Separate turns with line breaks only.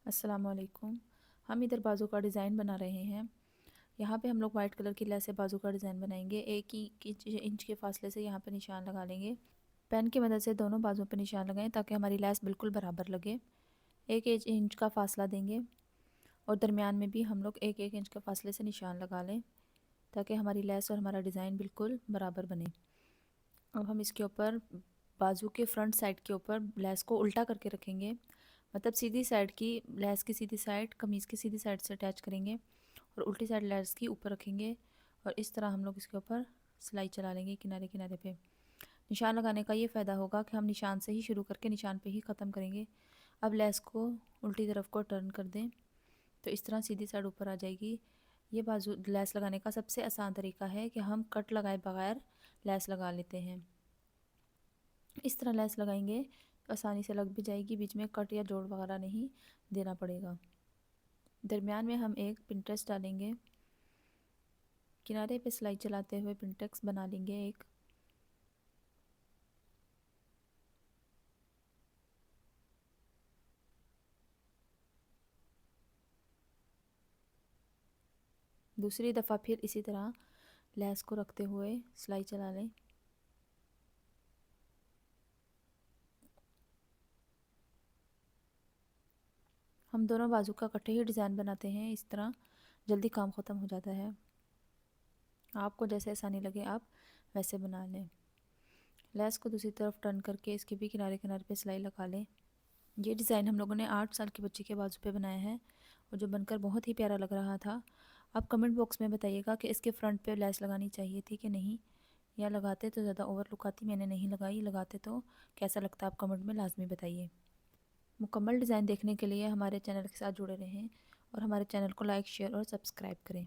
السلام علیکم۔ ہم ادھر بازو کا ڈیزائن بنا رہے ہیں۔ یہاں پہ ہم لوگ وائٹ کلر کی لیس سے بازو کا ڈیزائن بنائیں گے۔ ایک ہی انچ کے فاصلے سے یہاں پہ نشان لگا لیں گے۔ پین کی مدد سے دونوں بازو پہ نشان لگائیں تاکہ ہماری لیس بالکل برابر لگے۔ ایک انچ کا فاصلہ دیں گے اور درمیان میں بھی ہم لوگ ایک انچ کے فاصلے سے نشان لگا لیں تاکہ ہماری لیس اور ہمارا ڈیزائن بالکل برابر بنے۔ اب ہم اس کے اوپر بازو کے فرنٹ سائڈ کے اوپر لیس کو الٹا کر کے رکھیں گے، مطلب سیدھی سائڈ کی لیس کی سیدھی سائڈ قمیض کی سیدھی سائڈ سے اٹیچ کریں گے اور الٹی سائڈ لیس کی اوپر رکھیں گے اور اس طرح ہم لوگ اس کے اوپر سلائی چلا لیں گے کنارے کنارے پہ۔ نشان لگانے کا یہ فائدہ ہوگا کہ ہم نشان سے ہی شروع کر کے نشان پہ ہی ختم کریں گے۔ اب لیس کو الٹی طرف کو ٹرن کر دیں تو اس طرح سیدھی سائڈ اوپر آ جائے گی۔ یہ بازو لیس لگانے کا سب سے آسان طریقہ ہے کہ ہم کٹ لگائے بغیر لیس لگا لیتے ہیں۔ اس طرح لیس لگائیں گے تو آسانی سے لگ بھی جائے گی، بیچ میں کٹ یا جوڑ وغیرہ نہیں دینا پڑے گا۔ درمیان میں ہم ایک پنٹیکس ڈالیں گے، کنارے پہ سلائی چلاتے ہوئے پنٹیکس بنا لیں گے ایک۔ دوسری دفعہ پھر اسی طرح لیس کو رکھتے ہوئے سلائی چلا لیں۔ ہم دونوں بازو کا اکٹھے ہی ڈیزائن بناتے ہیں، اس طرح جلدی کام ختم ہو جاتا ہے۔ آپ کو جیسے آسانی لگے آپ ویسے بنا لیں۔ لیس کو دوسری طرف ٹرن کر کے اس کے بھی کنارے کنارے پہ سلائی لگا لیں۔ یہ ڈیزائن ہم لوگوں نے 8 سال کے بچے کے بازو پہ بنایا ہے اور جو بن کر بہت ہی پیارا لگ رہا تھا۔ آپ کمنٹ باکس میں بتائیے گا کہ اس کے فرنٹ پہ لیس لگانی چاہیے تھی کہ نہیں، یا لگاتے تو زیادہ اوور لک آتی، میں نے نہیں لگائی، لگاتے تو کیسا لگتا آپ کمنٹ میں لازمی بتائیے۔ مکمل ڈیزائن دیکھنے کے لیے ہمارے چینل کے ساتھ جڑے رہیں اور ہمارے چینل کو لائک، شیئر اور سبسکرائب کریں۔